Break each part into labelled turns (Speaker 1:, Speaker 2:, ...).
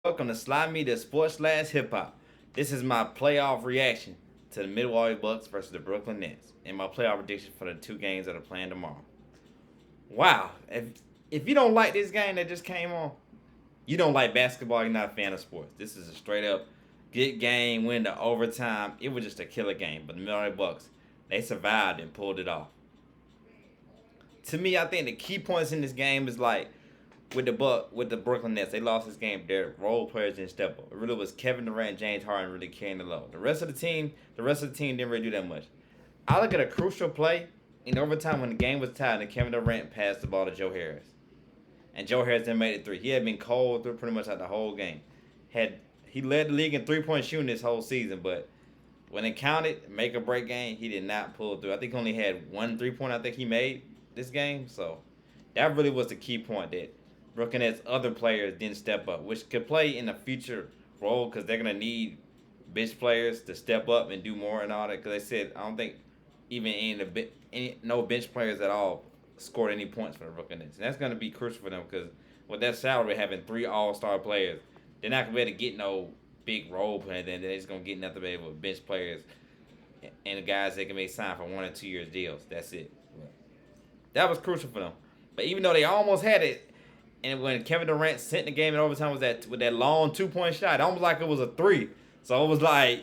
Speaker 1: Welcome to Slide Me the Sports Slash Hip Hop. This is my playoff reaction to the Milwaukee Bucks versus the Brooklyn Nets and my playoff prediction for the two games that are playing tomorrow. Wow, if you don't like this game that just came on, you don't like basketball, you're not a fan of sports. This is a straight up good game, win the overtime. It was just a killer game, but the Milwaukee Bucks, they survived and pulled it off. To me, I think the key points in this game is like with the Brooklyn Nets, they lost this game. Their role players didn't step up. It really was Kevin Durant, James Harden really carrying the load. The rest of the team didn't really do that much. I look at a crucial play in overtime when the game was tied and Kevin Durant passed the ball to Joe Harris. And Joe Harris then made it three. He had been cold through pretty much out the whole game. He led the league in 3-point shooting this whole season, but when it counted, make or break game, he did not pull through. I think he only had one 3-point I think he made this game. So that really was the key point that Brooklyn Nets other players didn't step up, which could play in a future role because they're gonna need bench players to step up and do more and all that. Because they said I don't think even no bench players at all scored any points for the Brooklyn Nets, and that's gonna be crucial for them because with that salary having three All-Star players, they're not gonna be able to get no big role players. Then they're just gonna get nothing but able bench players and the guys that can make sign for 1 or 2 years deals. That's it. That was crucial for them. But even though they almost had it, and when Kevin Durant sent the game in overtime was that with that long 2-point shot, almost like it was a three. So it was like,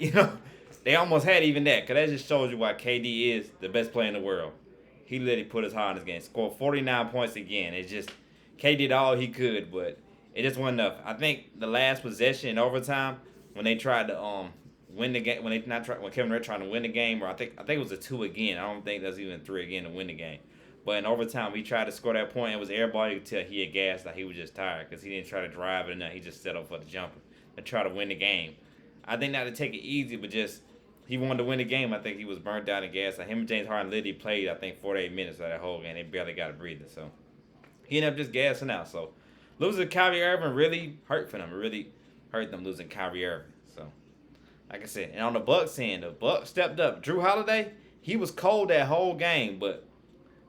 Speaker 1: they almost had even that. Because that just shows you why KD is the best player in the world. He literally put his heart in his game. Scored 49 points again. It's just, KD did all he could, but it just wasn't enough. I think the last possession in overtime, when they tried to win the game, when Kevin Durant tried to win the game, or I think it was a two again. I don't think there's even three again to win the game. But in overtime, we tried to score that point. It was airball. You could tell he had gas, like he was just tired because he didn't try to drive it or nothing. He just settled for the jumper and try to win the game. I think not to take it easy, but just he wanted to win the game. I think he was burnt down and gas. Like him and James Harden literally played, I think, 48 minutes of that whole game. They barely got a breather. So he ended up just gassing out. So losing Kyrie Irving really hurt for them. It really hurt them losing Kyrie Irving. So like I said, and on the Bucks end, the Bucks stepped up. Drew Holiday, he was cold that whole game, but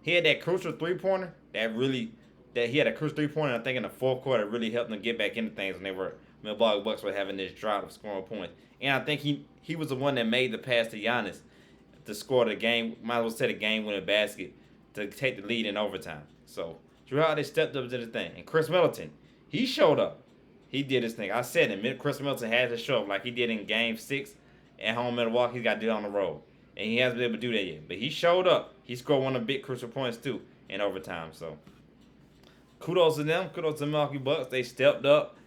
Speaker 1: he had that crucial 3-pointer that he had a crucial 3-pointer. I think in the fourth quarter really helped them get back into things when Milwaukee Bucks were having this drought of scoring points. And I think he was the one that made the pass to Giannis to score the game. Might as well set a game-winning basket to take the lead in overtime. So Drew Holiday stepped up to the thing, and Chris Middleton, he showed up. He did his thing. I said it. Chris Middleton had to show up like he did in Game 6 at home in Milwaukee. He's got to do it on the road. And he hasn't been able to do that yet. But he showed up. He scored one of the big crucial points, too, in overtime. So, kudos to them. Kudos to the Milwaukee Bucks. They stepped up.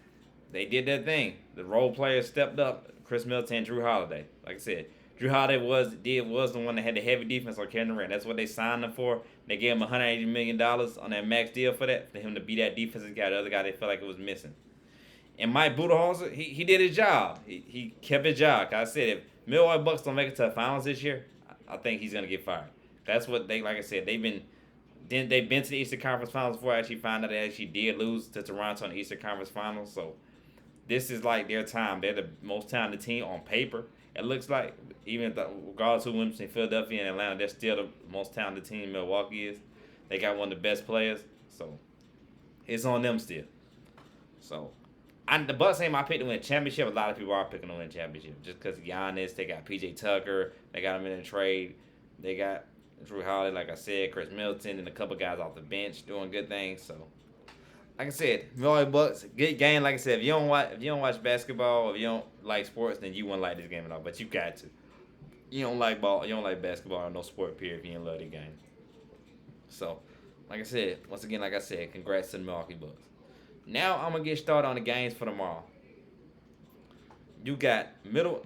Speaker 1: They did their thing. The role players stepped up. Chris Middleton and Drew Holiday. Like I said, Drew Holiday was the one that had the heavy defense on Kevin Durant. That's what they signed him for. They gave him $180 million on that max deal for him to be that defensive guy. The other guy they felt like it was missing. And Mike Budenholzer, he did his job. He kept his job. I said, if Milwaukee Bucks don't make it to the finals this year, I think he's gonna get fired. That's what like I said, they've been to the Eastern Conference Finals before I actually found out they actually did lose to Toronto in the Eastern Conference Finals. So this is like their time. They're the most talented team on paper. It looks like even regardless who wins in Philadelphia and Atlanta, they're still the most talented team Milwaukee is. They got one of the best players, so it's on them still. So the Bucks ain't my pick to win a championship. A lot of people are picking to win a championship just because Giannis. They got PJ Tucker. They got him in a trade. They got Drew Holiday, like I said, Chris Middleton, and a couple guys off the bench doing good things. So, like I said, Milwaukee Bucks, good game. Like I said, if you don't watch basketball, if you don't like sports, then you won't like this game at all. But you got to. You don't like ball. You don't like basketball or no sport period if you don't love the game. So, like I said, once again, like I said, congrats to the Milwaukee Bucks. Now I'm gonna get started on the games for tomorrow. You got middle.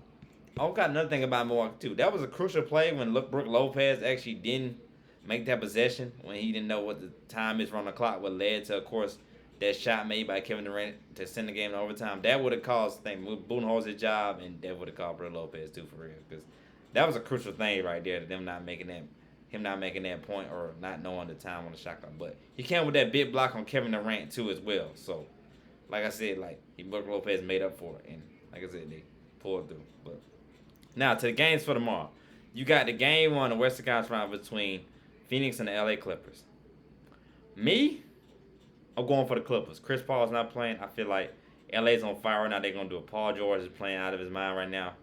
Speaker 1: I got another thing about Milwaukee too. That was a crucial play when Brook Lopez actually didn't make that possession when he didn't know what the time is on the clock. What led to, of course, that shot made by Kevin Durant to send the game to overtime. That would have caused Budenholzer's job, and that would have caused Brook Lopez too for real. Because that was a crucial thing right there. Him not making that point or not knowing the time on the shot clock. But he came with that big block on Kevin Durant too as well. So, like I said, Brook Lopez made up for it, and like I said, they pulled through. But now to the games for tomorrow. You got the game on the Western Conference Final between Phoenix and the LA Clippers. Me, I'm going for the Clippers. Chris Paul's not playing. I feel like LA's on fire right now. They're gonna do it. Paul George is playing out of his mind right now.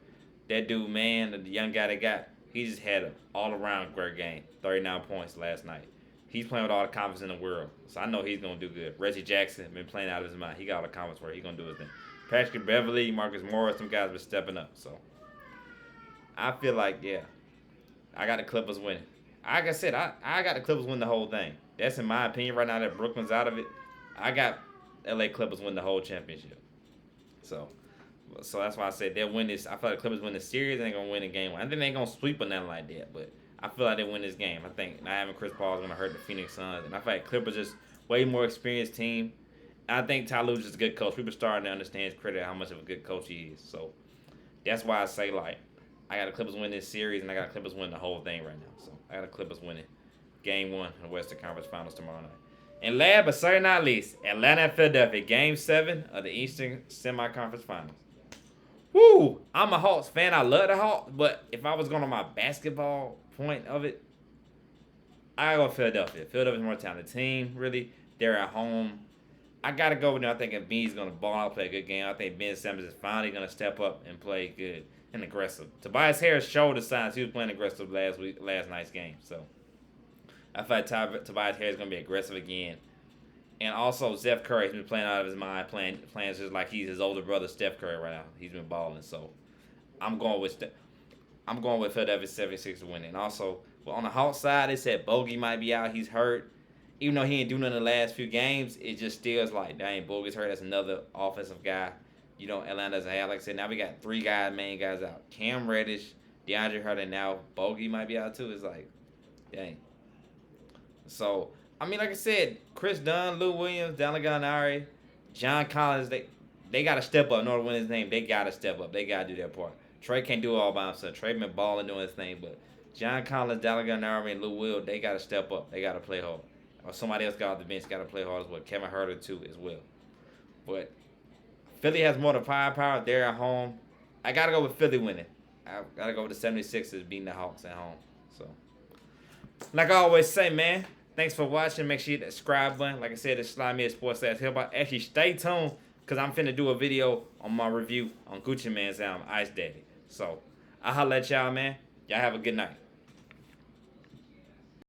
Speaker 1: That dude, man, the young guy they got, he just had an all-around great game. 39 points last night. He's playing with all the confidence in the world, so I know he's gonna do good. Reggie Jackson been playing out of his mind. He got all the confidence where he's gonna do his thing. Patrick Beverly, Marcus Morris, some guys been stepping up. So I feel like, yeah, I got the Clippers winning. Like I said, I got the Clippers win the whole thing. That's in my opinion right now that Brooklyn's out of it. I got LA Clippers win the whole championship. So that's why I said they'll win this. I feel like the Clippers win the series and they're going to win the game. I think they ain't going to sweep or nothing like that, but I feel like they win this game. I think not having Chris Paul is going to hurt the Phoenix Suns. And I feel like Clippers just way more experienced team. And I think Ty Lue's just a good coach. People starting to understand his credit how much of a good coach he is. So that's why I say, like, I got the Clippers win this series and I got the Clippers win the whole thing right now. So I got the Clippers winning Game 1 in the Western Conference Finals tomorrow night. And last but certainly not least, Atlanta and Philadelphia, Game 7 of the Eastern Semi-Conference Finals. Woo! I'm a Hawks fan. I love the Hawks, but if I was going on my basketball point of it, I go Philadelphia. Philadelphia's more talented team, really. They're at home. I got to go with them. I think Embiid's going to ball out, play a good game. I think Ben Simmons is finally going to step up and play good and aggressive. Tobias Harris showed the signs he was playing aggressive last night's game. So I feel like Tobias Harris is going to be aggressive again. And also, Steph Curry has been playing out of his mind, playing just like he's his older brother, Steph Curry, right now. He's been balling. So I'm going with Philadelphia 76 winning. And also, well, on the Hawks side, they said Bogey might be out. He's hurt. Even though he ain't doing nothing in the last few games, it just still is like, dang, Bogey's hurt. That's another offensive guy. Atlanta doesn't have. Like I said, now we got 3 main guys out. Cam Reddish, DeAndre Hunter, and now Bogey might be out too. It's like, dang. So, I mean, like I said, Chris Dunn, Lou Williams, Dallas Gallinari, John Collins, they got to step up in order to win his name. They got to step up. They got to do their part. Trey can't do it all by himself. Trey been balling doing his thing, but John Collins, Dallas Gallinari, and Lou Will, they got to step up. They got to play hard. Or somebody else got off the bench got to play hard as well. Kevin Huerter, too, as well. But Philly has more than firepower. They're at home. I got to go with Philly winning. I got to go with the 76ers beating the Hawks at home. So, like I always say, man, thanks for watching. Make sure you hit that subscribe button. Like I said, it's Slimy at Sports Hip Hop. Actually, stay tuned because I'm finna do a video on my review on Gucci Mane's album, Ice Daddy. So, I'll holla at y'all, man. Y'all have a good night.